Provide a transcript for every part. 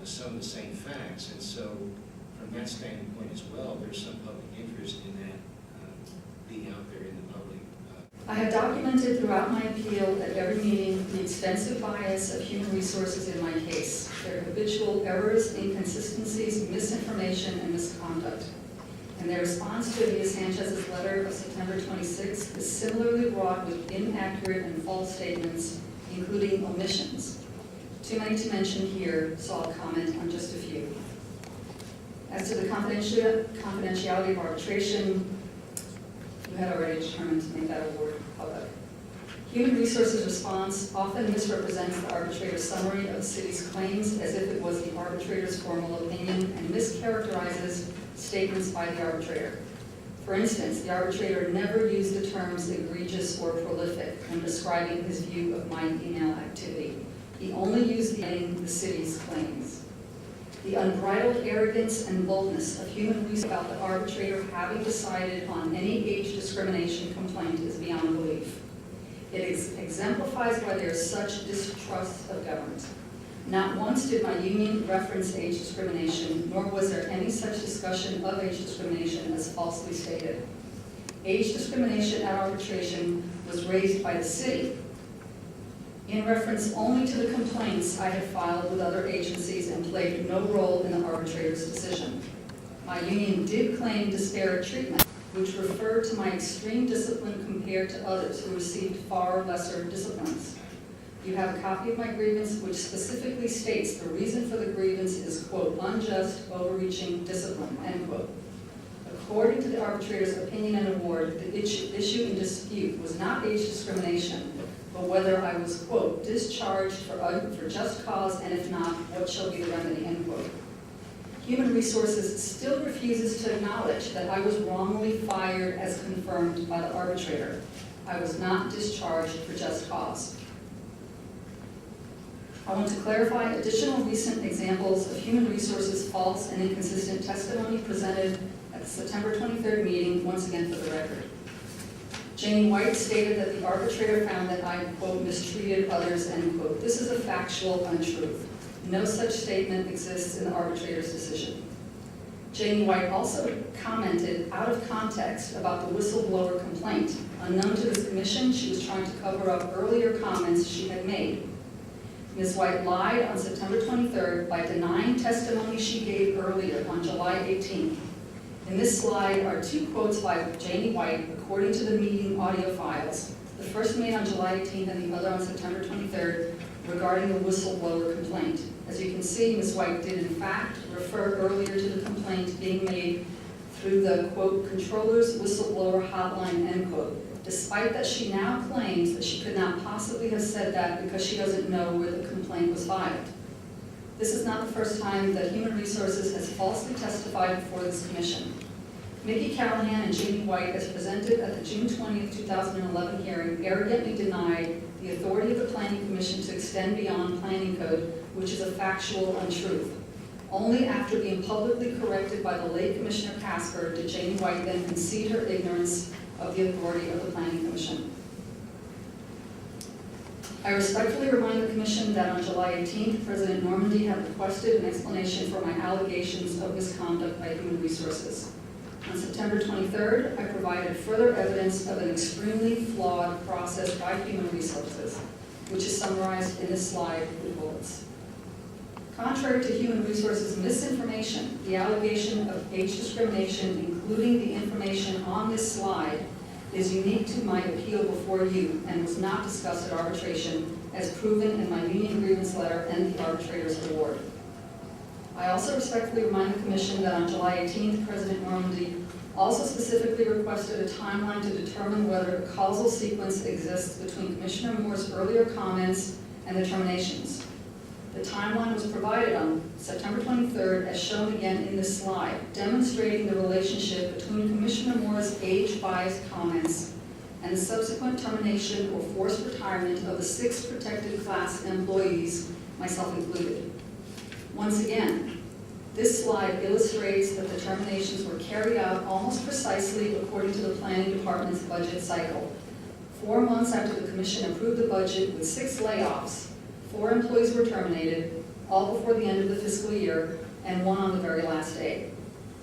some of the same facts, and so from that standpoint as well, there's some public interest in that being out there in the public. I have documented throughout my appeal at every meeting the extensive bias of human resources in my case, their habitual errors, inconsistencies, misinformation, and misconduct. And their response to Anita Sanchez's letter of September 26th is similarly wrought with inaccurate and false statements, including omissions. Too many to mention here, so I'll comment on just a few. As to the confidentiality of arbitration, you had already determined to make that award public. Human Resources response often misrepresents the arbitrator's summary of the city's claims as if it was the arbitrator's formal opinion and mischaracterizes statements by the arbitrator. For instance, the arbitrator never used the terms egregious or prolific when describing his view of my email activity. He only used the city's claims. The unbridled arrogance and boldness of Human Resources about the arbitrator having decided on any age discrimination complaint is beyond belief. It exemplifies why there is such distrust of government. Not once did my union reference age discrimination, nor was there any such discussion of age discrimination as falsely stated. Age discrimination at arbitration was raised by the city in reference only to the complaints I had filed with other agencies and played no role in the arbitrator's decision. My union did claim disparate treatment, which referred to my extreme discipline compared to others who received far lesser disciplines. You have a copy of my grievance which specifically states the reason for the grievance is, quote, unjust, overreaching discipline, end quote. According to the arbitrator's opinion and award, the issue in dispute was not age discrimination, but whether I was, quote, discharged for just cause, and if not, what shall be the remedy, end quote. Human Resources still refuses to acknowledge that I was wrongly fired as confirmed by the arbitrator. I was not discharged for just cause. I want to clarify additional recent examples of Human Resources' false and inconsistent testimony presented at the September 23rd meeting, once again for the record. Janie White stated that the arbitrator found that I, quote, mistreated others, end quote. This is a factual untruth. No such statement exists in the arbitrator's decision. Janie White also commented out of context about the whistleblower complaint. Unknown to the commission, she was trying to cover up earlier comments she had made. Ms. White lied on September 23rd by denying testimony she gave earlier on July 18th. In this slide are two quotes by Janie White according to the meeting audio files, the first made on July 18th and the other on September 23rd, regarding the whistleblower complaint. As you can see, Ms. White did in fact refer earlier to the complaint being made through the, quote, controller's whistleblower hotline, end quote, despite that she now claims that she could not possibly have said that because she doesn't know where the complaint was filed. This is not the first time that Human Resources has falsely testified before this commission. Mickey Callahan and Janie White, as presented at the June 20th, 2011 hearing, arrogantly denied the authority of the Planning Commission to extend beyond planning code, which is a factual untruth. Only after being publicly corrected by the late Commissioner Casper did Janie White then concede her ignorance of the authority of the Planning Commission. I respectfully remind the Commission that on July 18th, President Normandy had requested an explanation for my allegations of misconduct by Human Resources. On September 23rd, I provided further evidence of an extremely flawed process by Human Resources, which is summarized in this slide with bullets. Contrary to Human Resources misinformation, the allegation of age discrimination, including the information on this slide, is unique to my appeal before you and was not discussed at arbitration as proven in my union grievance letter and the arbitrator's award. I also respectfully remind the Commission that on July 18th, President Normandy also specifically requested a timeline to determine whether a causal sequence exists between Commissioner Moore's earlier comments and the terminations. The timeline was provided on September 23rd, as shown again in this slide, demonstrating the relationship between Commissioner Moore's age-biased comments and the subsequent termination or forced retirement of the 6 protected class employees, myself included. Once again, this slide illustrates that the terminations were carried out almost precisely according to the Planning Department's budget cycle. 4 months after the Commission approved the budget with 6 layoffs, 4 employees were terminated, all before the end of the fiscal year, and 1 on the very last day.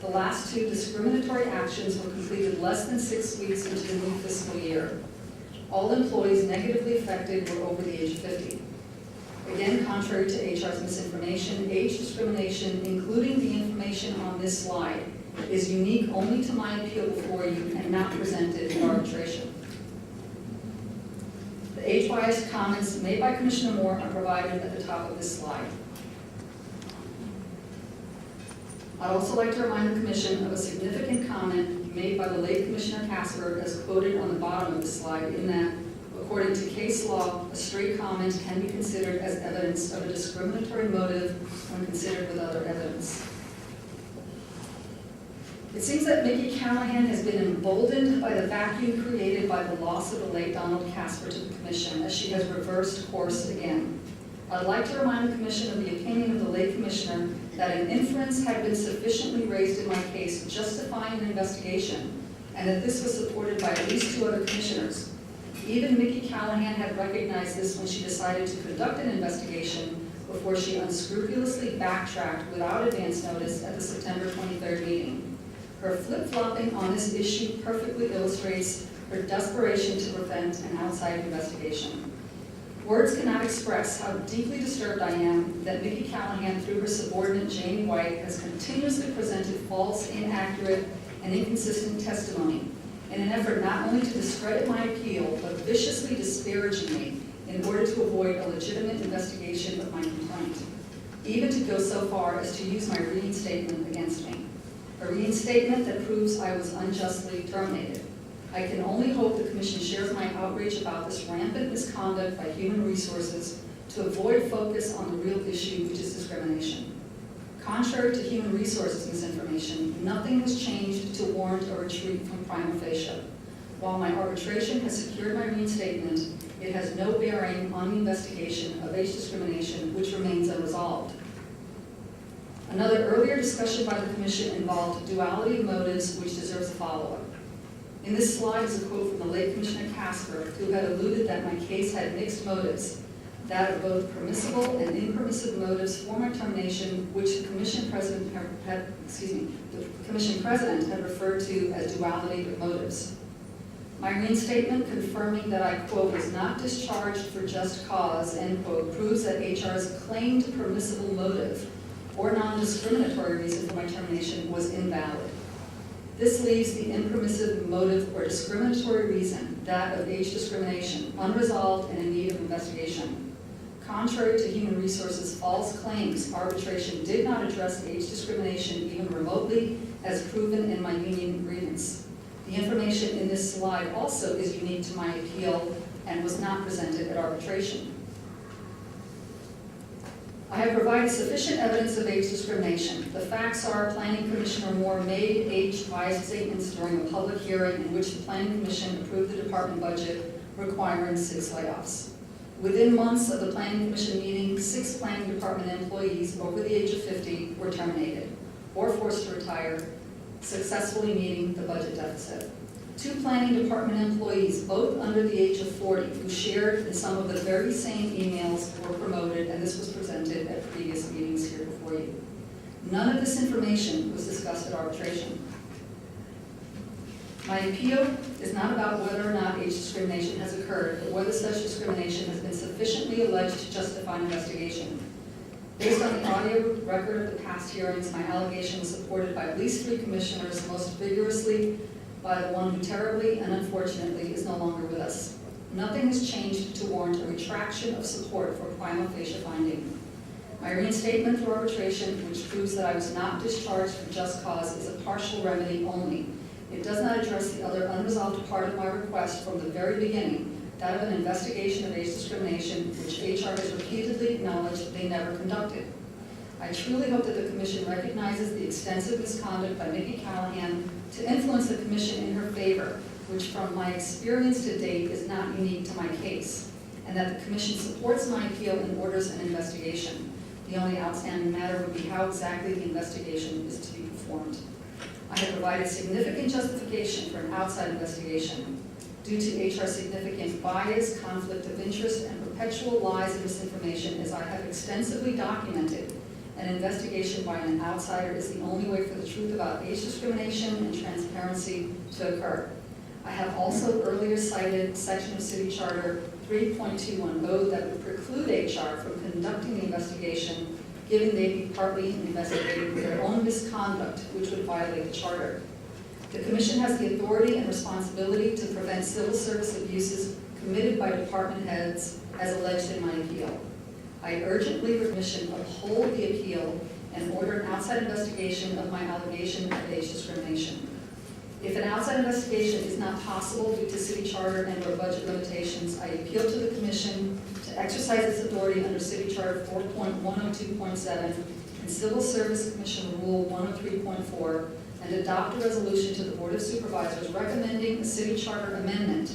The last 2 discriminatory actions were completed less than 6 weeks into the new fiscal year. All employees negatively affected were over the age of 50. Again, contrary to HR's misinformation, age discrimination, including the information on this slide, is unique only to my appeal before you and not presented in arbitration. The age-biased comments made by Commissioner Moore are provided at the top of this slide. I'd also like to remind the Commission of a significant comment made by the late Commissioner Casper as quoted on the bottom of the slide, in that, according to case law, a stray comment can be considered as evidence of a discriminatory motive when considered with other evidence. It seems that Mickey Callahan has been emboldened by the vacuum created by the loss of the late Donald Casper to the Commission, as she has reversed course again. I'd like to remind the Commission of the opinion of the late Commissioner that an inference had been sufficiently raised in my case justifying an investigation, and that this was supported by at least 2 other Commissioners. Even Mickey Callahan had recognized this when she decided to conduct an investigation before she unscrupulously backtracked without advance notice at the September 23rd meeting. Her flip-flopping on this issue perfectly illustrates her desperation to prevent an outside investigation. Words cannot express how deeply disturbed I am that Mickey Callahan, through her subordinate Jamie White, has continuously presented false, inaccurate, and inconsistent testimony in an effort not only to discredit my appeal, but viciously disparaging me in order to avoid a legitimate investigation of my complaint, even to go so far as to use my reinstatement against me. A reinstatement that proves I was unjustly terminated. I can only hope the Commission shares my outrage about this rampant misconduct by Human Resources to avoid focus on the real issue, which is discrimination. Contrary to Human Resources misinformation, nothing has changed to warrant a retreat from prima facie. While my arbitration has secured my reinstatement, it has no bearing on the investigation of age discrimination, which remains unresolved. Another earlier discussion by the Commission involved duality of motives, which deserves a follow-up. In this slide is a quote from the late Commissioner Casper, who had alluded that my case had mixed motives, that of both permissible and impermissive motives for my termination, which the Commission President had referred to as duality of motives. My reinstatement confirming that I, quote, was not discharged for just cause, end quote, proves that HR's claimed permissible motive or non-discriminatory reason for my termination was invalid. This leaves the impermissive motive or discriminatory reason, that of age discrimination, unresolved and in need of investigation. Contrary to Human Resources' false claims, arbitration did not address age discrimination even remotely, as proven in my union agreements. The information in this slide also is unique to my appeal and was not presented at arbitration. I have provided sufficient evidence of age discrimination. The facts are Planning Commissioner Moore made age-biased statements during a public hearing in which the Planning Commission approved the department budget requiring 6 layoffs. Within months of the Planning Commission meeting, 6 Planning Department employees over the age of 50 were terminated or forced to retire, successfully meeting the budget deficit. 2 Planning Department employees, both under the age of 40, who shared in some of the very same emails, were promoted, and this was presented at previous meetings here before you. None of this information was discussed at arbitration. My appeal is not about whether or not age discrimination has occurred, but whether such discrimination has been sufficiently alleged to justify an investigation. Based on the audio record of the past hearings, my allegation was supported by at least 3 commissioners, most vigorously by the one who terribly and unfortunately is no longer with us. Nothing has changed to warrant a retraction of support for prima facie finding. My reinstatement through arbitration, which proves that I was not discharged for just cause, is a partial remedy only. It does not address the other unresolved part of my request from the very beginning, that of an investigation of age discrimination, which HR has repeatedly acknowledged they never conducted. I truly hope that the Commission recognizes the extensive misconduct by Mickey Callahan to influence the Commission in her favor, which from my experience to date is not unique to my case, and that the Commission supports my appeal and orders an investigation. The only outstanding matter would be how exactly the investigation is to be performed. I have provided significant justification for an outside investigation due to HR's significant bias, conflict of interest, and perpetual lies and misinformation, as I have extensively documented, an investigation by an outsider is the only way for the truth about age discrimination and transparency to occur. I have also earlier cited section of City Charter 3.210 that would preclude HR from conducting the investigation, given they be partly investigating their own misconduct, which would violate the Charter. The Commission has the authority and responsibility to prevent civil service abuses committed by department heads as alleged in my appeal. I urgently request the Commission uphold the appeal and order an outside investigation of my allegation of age discrimination. If an outside investigation is not possible due to City Charter and/or budget limitations, I appeal to the Commission to exercise its authority under City Charter 4.102.7 and Civil Service Commission Rule 103.4 and adopt a resolution to the Board of Supervisors recommending a City Charter amendment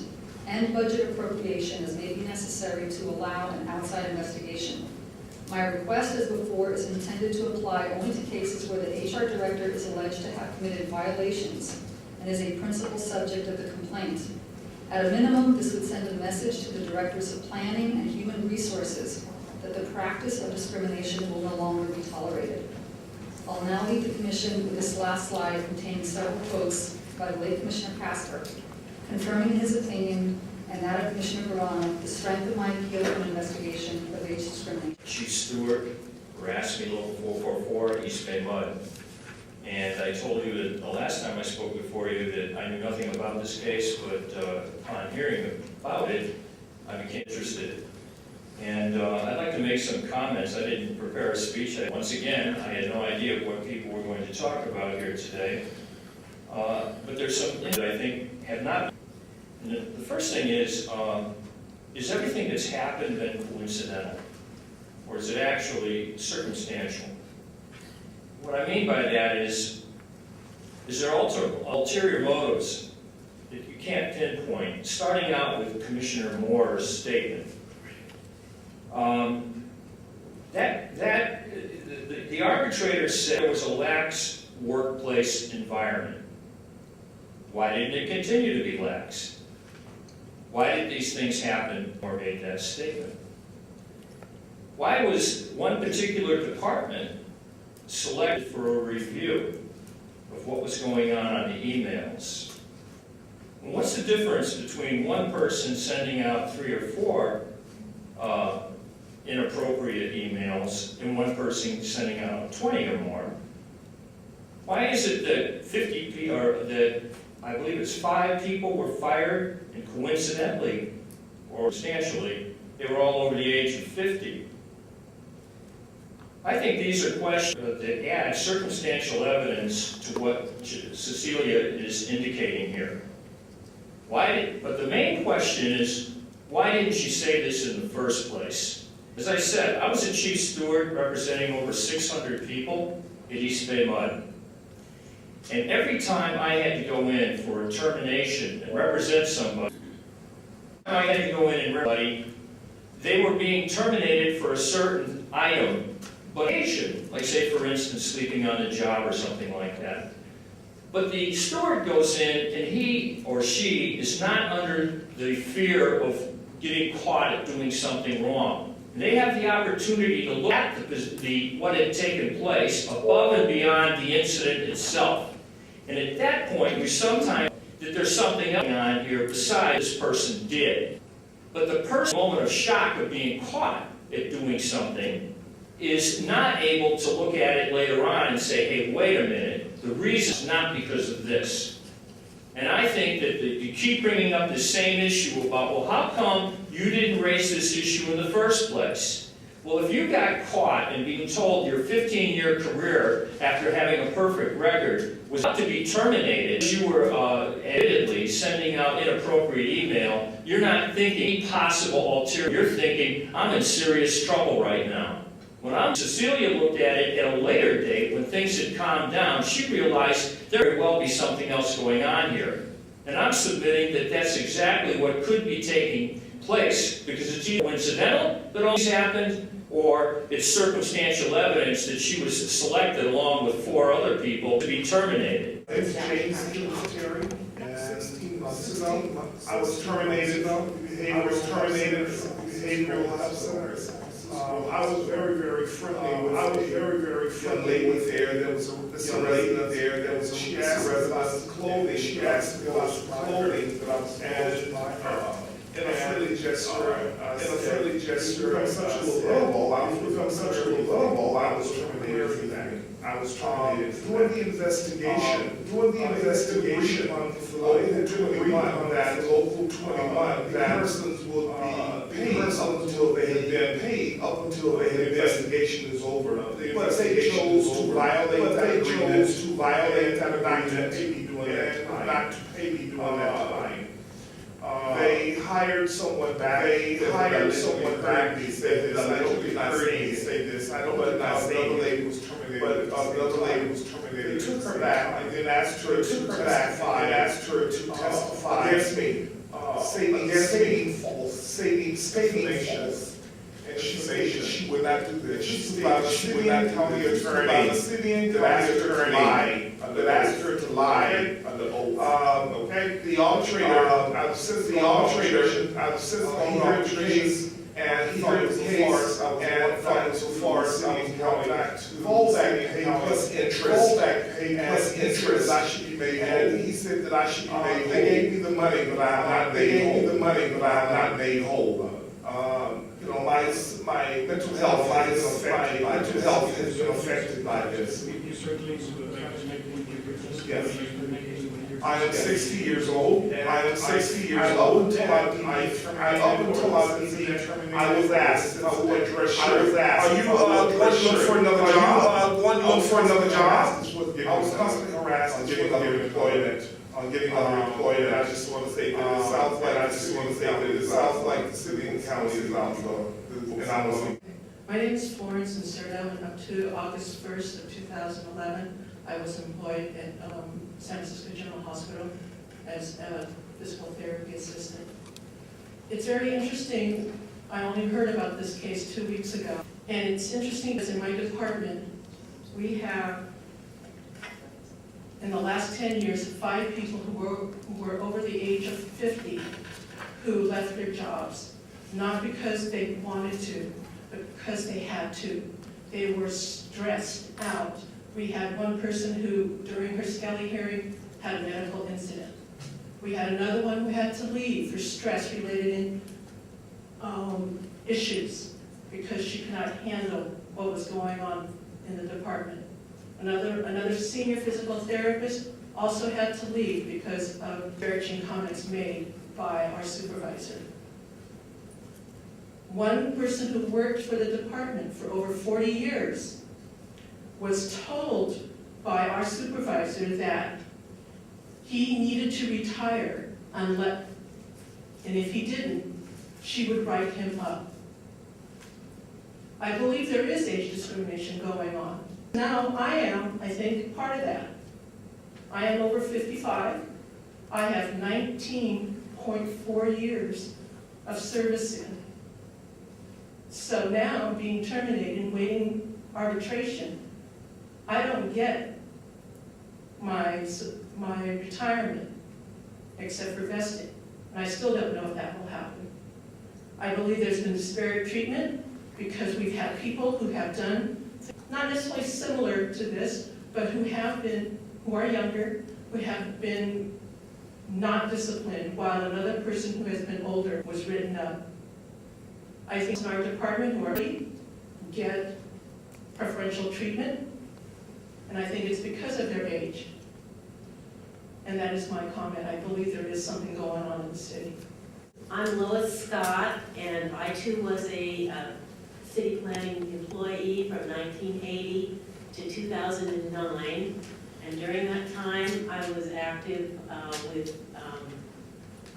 and budget appropriation as may be necessary to allow an outside investigation. My request as before is intended to apply only to cases where the HR director is alleged to have committed violations and is a principal subject of the complaint. At a minimum, this would send a message to the directors of planning and human resources that the practice of discrimination will no longer be tolerated. I'll now leave the Commission with this last slide containing several quotes by the late Commissioner Casper, confirming his opinion and that of Commissioner Verano, the strength of my appeal and investigation of age discrimination. Chief Stewart, Raspy Local 444, East Bay Mud. And I told you that the last time I spoke before you that I knew nothing about this case, but upon hearing about it, I became interested. And I'd like to make some comments. I didn't prepare a speech. Once again, I had no idea what people were going to talk about here today. But there's some things that I think have not. And the first thing is everything that's happened been coincidental? Or is it actually circumstantial? What I mean by that is there ulterior motives that you can't pinpoint? Starting out with Commissioner Moore's statement. The arbitrator said there was a lax workplace environment. Why didn't it continue to be lax? Why did these things happen or made that statement? Why was one particular department selected for a review of what was going on the emails? And what's the difference between one person sending out 3 or 4 inappropriate emails and one person sending out 20 or more? Why is it that 50 people, or that I believe it's 5 people were fired, and coincidentally or substantially, they were all over the age of 50? I think these are questions that add circumstantial evidence to what Cecilia is indicating here. But the main question is, why didn't she say this in the first place? As I said, I was a chief steward representing over 600 people at East Bay Mud. And every time I had to go in for a termination and represent somebody, they were being terminated for a certain item, but like say for instance sleeping on the job or something like that. But the steward goes in and he or she is not under the fear of getting caught at doing something wrong. And they have the opportunity to look at what had taken place above and beyond the incident itself. And at that point, you sometimes that there's something else going on here besides this person did. But the person, moment of shock of being caught at doing something, is not able to look at it later on and say, hey, wait a minute, the reason is not because of this. And I think that you keep bringing up the same issue about, well, how come you didn't raise this issue in the first place? Well, if you got caught and being told your 15-year career after having a perfect record was about to be terminated, you were admittedly sending out inappropriate email, you're not thinking possible ulterior, you're thinking, I'm in serious trouble right now. Cecilia looked at it at a later date when things had calmed down. She realized there may well be something else going on here. And I'm submitting that that's exactly what could be taking place, because it's either coincidental that all this happened, or it's circumstantial evidence that she was selected along with 4 other people to be terminated. It's James Terry, and I was terminated. behavioral health centers. I was very, very friendly with young lady there. There was a resident there. There was she asked me about some clothing. She asked me about some clothing that I was supposed to buy her. In a friendly gesture, I become such a little lovable. I was terminated. I was terminated. During the investigation, local 21, that persons would be paid up until they had been paid, up until the investigation is over. But they chose to violate that agreement and not to pay me during that time. They hired someone back. They said this. I don't think I say this. I don't think I say this. Lady was terminated. But another lady was terminated. They took her back and then asked her to testify against me, stating false. And she said she would not do this. She said she would not tell the attorney that asked her to lie under oath. Okay, the arbitrator, I was sitting the arbitration, and he heard the case, and thought so far as I was held back to fallback pay plus interest, I should be made whole. And he said that I should be made whole. They gave me the money, but I am not made whole. You know, my mental health has been affected by this. You certainly have to make the difference. Yes. I am 60 years old. Up until I was asked if I would address are you going to look for another job? I was constantly harassed on getting other employment. I just want to say that it sounds like the city and county is out there. My name is Florence Inserto, and up to August 1st of 2011, I was employed at San Francisco General Hospital as a physical therapy assistant. It's very interesting. I only heard about this case 2 weeks ago. And it's interesting because in my department, we have, in the last 10 years, 5 people who were over the age of 50 who left their jobs, not because they wanted to, but because they had to. They were stressed out. We had one person who, during her Skelly hearing, had a medical incident. We had another one who had to leave for stress-related issues because she could not handle what was going on in the department. Another senior physical therapist also had to leave because of disparaging comments made by our supervisor. One person who worked for the department for over 40 years was told by our supervisor that he needed to retire and if he didn't, she would write him up. I believe there is age discrimination going on. Now, I think, part of that. I am over 55. I have 19.4 years of service in. So now, being terminated and waiting arbitration, I don't get my retirement except for vesting. And I still don't know if that will happen. I believe there's been disparate treatment because we've had people who have done, not necessarily similar to this, but who are younger, who have been not disciplined, while another person who has been older was written up. I think in our department who already get preferential treatment, and I think it's because of their age. And that is my comment. I believe there is something going on in the city. I'm Lois Scott, and I too was a city planning employee from 1980 to 2009. And during that time, I was active with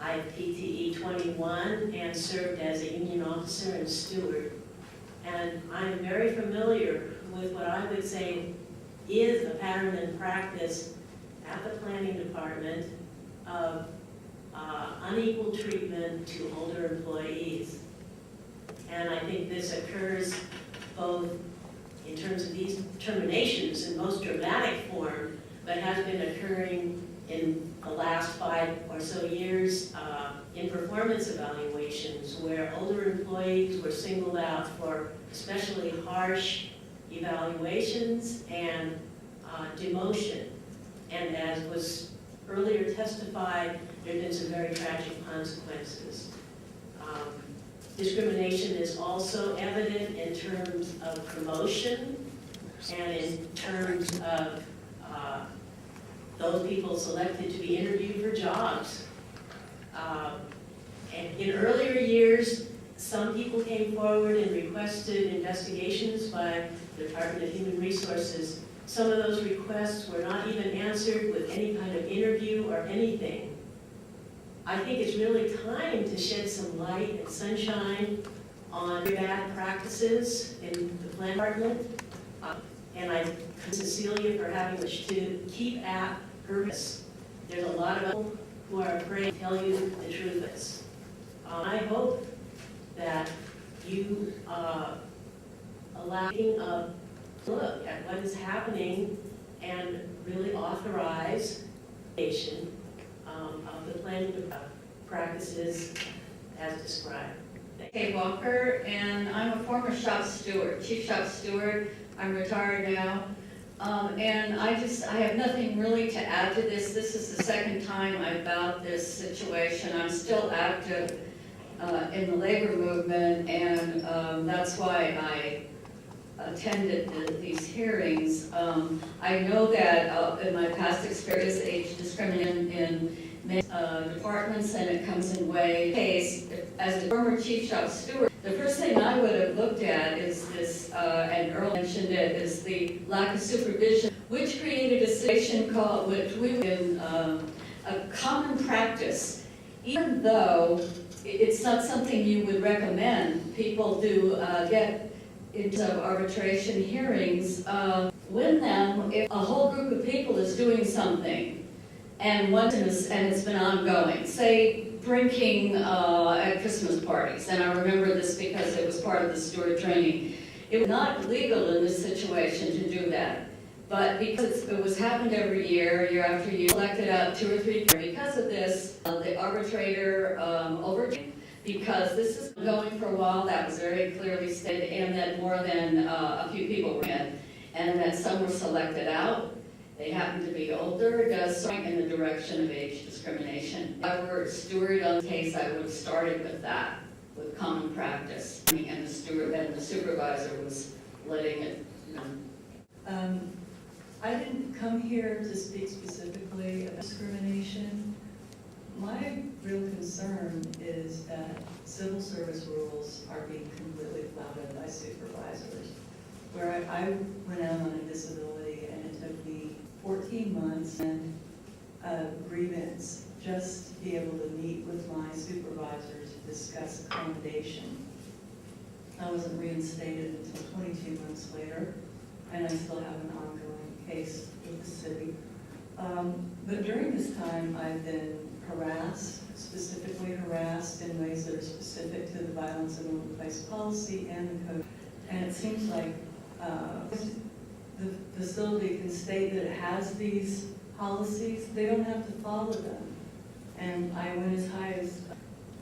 IFPTE 21 and served as a union officer and steward. And I'm very familiar with what I would say is a pattern and practice at the planning department of unequal treatment to older employees. And I think this occurs both in terms of these terminations in most dramatic form, but has been occurring in the last 5 or so years in performance evaluations where older employees were singled out for especially harsh evaluations and demotion. And as was earlier testified, there have been some very tragic consequences. Discrimination is also evident in terms of promotion and in terms of those people selected to be interviewed for jobs. And in earlier years, some people came forward and requested investigations by the Department of Human Resources. Some of those requests were not even answered with any kind of interview or anything. I think it's really time to shed some light and sunshine on bad practices in the plan department. And I thank Cecilia for having us to keep at her wrist. There's a lot of people who are afraid to tell you the truth. I hope that you allow a look at what is happening and really authorize of the planning practices as described. Kay Walker, and I'm a former shop steward, chief shop steward. I'm retired now. And I have nothing really to add to this. This is the second time I've about this situation. I'm still active in the labor movement, and that's why I attended these hearings. I know that in my past experience, age discrimination in many departments, and it comes in waves. As a former chief shop steward, the first thing I would have looked at is this, and Earl mentioned it, is the lack of supervision, which created a situation called, which we were in a common practice. Even though it's not something you would recommend, people do get into arbitration hearings, win them if a whole group of people is doing something and it's been ongoing. Say drinking at Christmas parties, and I remember this because it was part of the steward training. It was not legal in this situation to do that, but because it was happened every year after year, selected out 2 or 3 times. Because of this, the arbitrator overturned. Because this has been going for a while, that was very clearly stated, and that more than a few people were in, and that some were selected out. They happened to be older, does something in the direction of age discrimination. If I were a steward on the case, I would have started with that, with common practice, and the steward and the supervisor was letting it. I didn't come here to speak specifically about discrimination. My real concern is that civil service rules are being completely flouted by supervisors. Where I went out on a disability and it took me 14 months and a grievance just to be able to meet with my supervisor to discuss accommodation. I wasn't reinstated until 22 months later, and I still have an ongoing case with the city. But during this time, I've been harassed, specifically harassed in ways that are specific to the violence in the workplace policy and the code. And it seems like the facility can state that it has these policies, they don't have to follow them. And I went as high as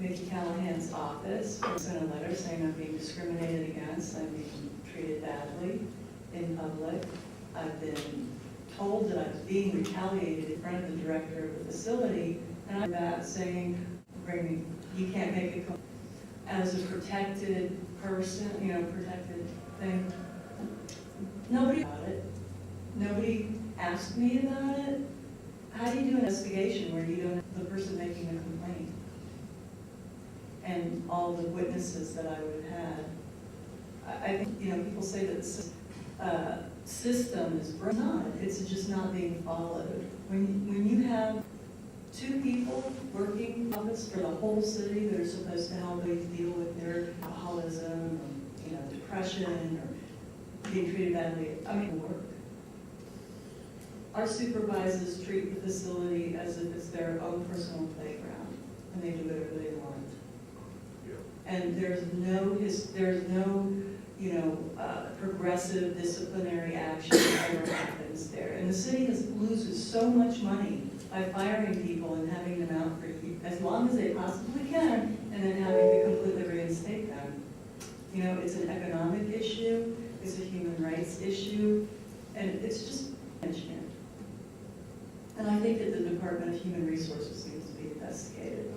Mickey Callahan's office, I sent a letter saying I'm being discriminated against, I'm being treated badly in public. I've been told that I was being retaliated in front of the director of the facility, and I'm back saying, you can't make it as a protected person, protected thing. Nobody about it. Nobody asked me about it. How do you do an investigation where you don't have the person making a complaint? And all the witnesses that I would have had. I think, people say that the system is broken. It's just not being followed. When you have 2 people working in office for the whole city that are supposed to help you deal with their alcoholism, or, depression, or being treated badly, work. Our supervisors treat the facility as if it's their own personal playground, and they do whatever they want. And there's no progressive disciplinary action that ever happens there. And the city loses so much money by firing people and having them out for as long as they possibly can, and then having to completely reinstate them. You know, it's an economic issue, it's a human rights issue, and it's just management. And I think that the Department of Human Resources needs to be investigated.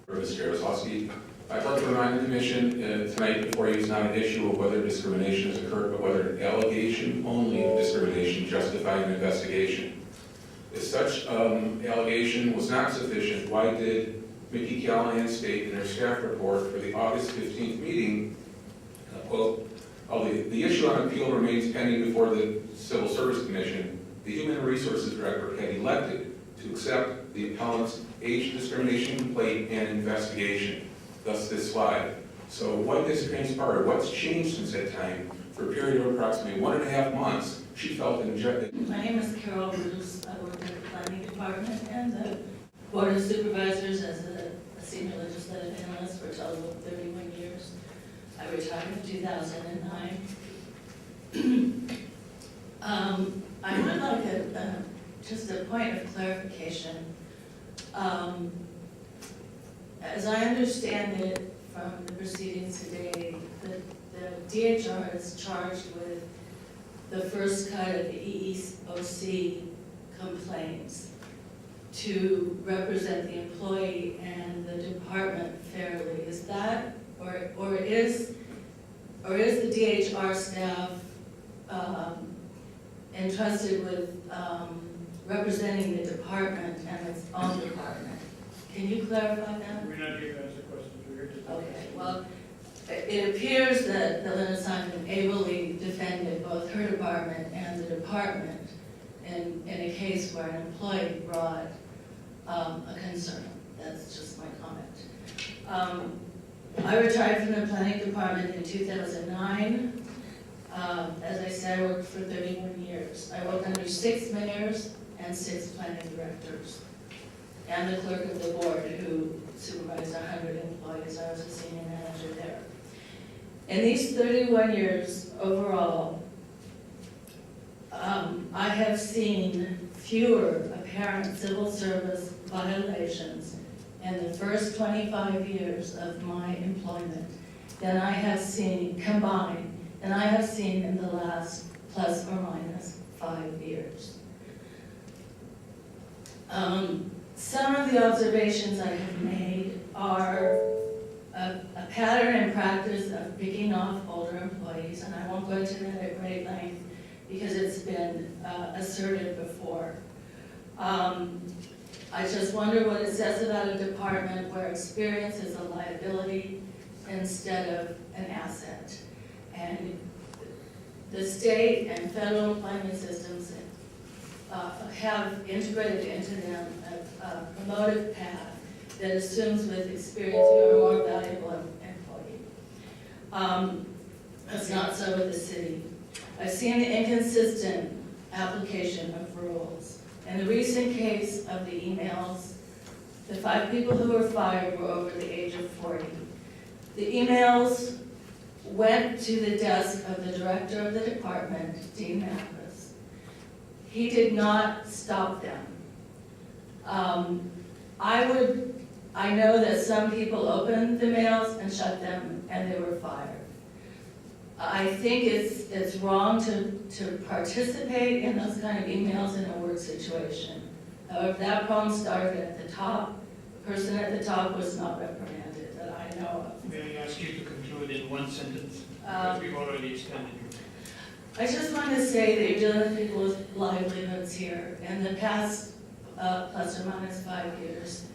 Mr. Jaroslawski, I'd like to remind the Commission tonight before you is not an issue of whether discrimination has occurred, but whether an allegation only of discrimination justifies an investigation. If such allegation was not sufficient, why did Mickey Callahan state in her staff report for the August 15th meeting, quote, the issue on appeal remains pending before the Civil Service Commission. The Human Resources Director had elected to accept the appellant's age discrimination complaint and investigation, thus this slide. So what has transpired? What's changed since that time? For a period of approximately 1.5 months, she felt injected. My name is Carol Bruce. I work in the planning department and the board of supervisors as a senior legislative analyst for a total of 31 years. I retired in 2009. I would like just a point of clarification. As I understand it from the proceedings today, the DHR is charged with the first cut of the EEOC complaints to represent the employee and the department fairly. Is that, or is the DHR staff entrusted with representing the department and its own department? Can you clarify that? We're not here to answer questions, we're here to. Okay, well, it appears that Lynn Simon ably defended both her department and the department in a case where an employee brought a concern. That's just my comment. I retired from the planning department in 2009. As I said, I worked for 31 years. I worked under 6 mayors and 6 planning directors, and the clerk of the board who supervised 100 employees. I was a senior manager there. In these 31 years overall, I have seen fewer apparent civil service violations in the first 25 years of my employment than I have seen combined, than I have seen in the last plus or minus 5 years. Some of the observations I have made are a pattern and practice of picking off older employees, and I won't go into that at great length because it's been asserted before. I just wonder what it says about a department where experience is a liability instead of an asset. And the state and federal employment systems have integrated into them a promotive path that assumes with experience you're a more valuable employee. That's not so with the city. I've seen the inconsistent application of rules. In the recent case of the emails, the 5 people who were fired were over the age of 40. The emails went to the desk of the director of the department, Dean Mathis. He did not stop them. I know that some people opened the mails and shut them and they were fired. I think it's wrong to participate in those kind of emails in a work situation. However, that problem started at the top. The person at the top was not reprimanded that I know of. May I ask you to conclude in one sentence? Because we've already extended you. I just want to say that you're dealing with people's livelihoods here. In the past plus or minus 5 years,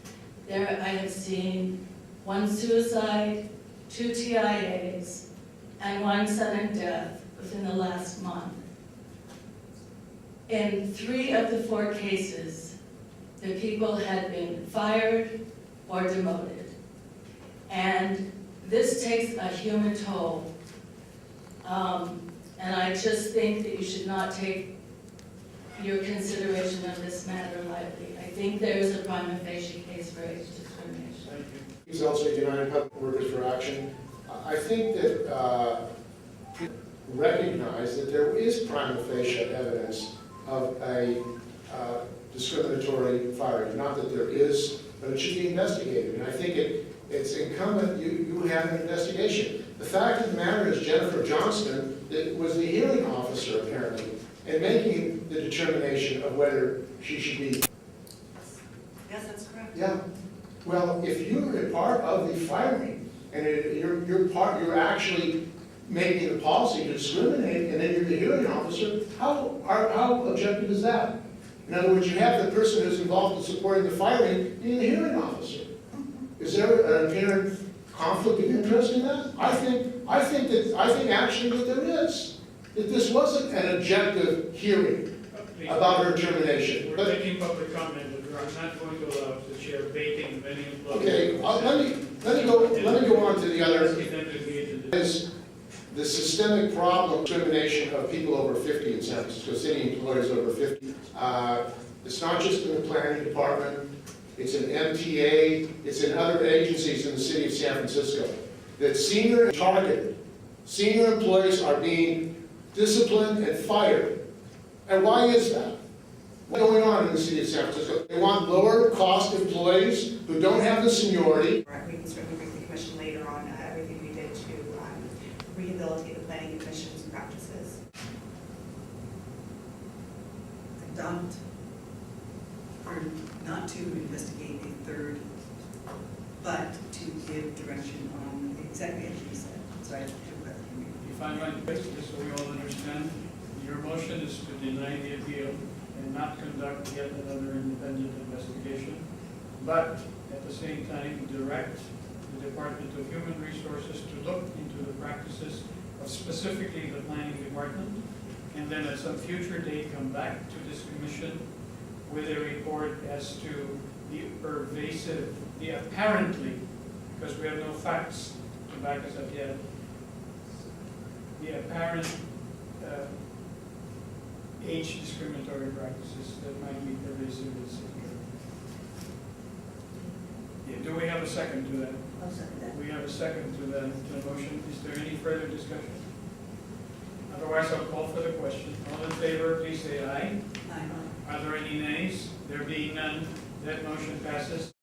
I have seen 1 suicide, 2 TIAs, and 1 sudden death within the last month. In 3 of the 4 cases, the people had been fired or demoted. And this takes a human toll. And I just think that you should not take your consideration of this matter lightly. I think there is a prima facie case for age discrimination. Thank you. He's also United Public Workers for Action. I think that recognize that there is prima facie evidence of a discriminatory firing. Not that there is, but it should be investigated. And I think it's incumbent you have an investigation. The fact of the matter is Jennifer Johnston was the hearing officer apparently in making the determination of whether she should be. Yes, that's correct. Yeah. Well, if you're a part of the firing and you're actually making the policy to discriminate, and then you're the hearing officer, how objective is that? In other words, you have the person who's involved in supporting the firing being the hearing officer. Is there an apparent conflict of interest in that? I think actually that there is. That this wasn't an objective hearing about her termination. We're But taking public comment, but I'm not going to allow the chair baiting of any employee. okay, let me go on to the other. Asking them to engage in the- Is the systemic problem of discrimination of people over 50 in San Francisco City, employees over 50. It's not just in the planning department, it's in MTA, it's in other agencies in the city of San Francisco. That senior and targeted, senior employees are being disciplined and fired. And why is that? What's going on in the city of San Francisco? They want lower cost employees who don't have the seniority. We can certainly bring the commission later on everything we did to rehabilitate the planning commission's practices. Adopt, or not to investigate a third, but to give direction on exactly as you said. So I have If I might, just so we all understand, your motion is to deny the appeal and not conduct yet another independent investigation, but at the same time direct the Department of Human Resources to look into the practices of specifically the planning department, and then at some future date come back to this commission with a report as to the pervasive, the apparently, because we have no facts to back us up yet, the apparent age discriminatory practices that might be pervasive in the city. Yeah, do we have a second to that? I'll second that. We have a second to the motion. Is there any further discussion? Otherwise, I'll call for the question. All in favor, please say aye. Aye. Are there any nays? There being none, that motion passes.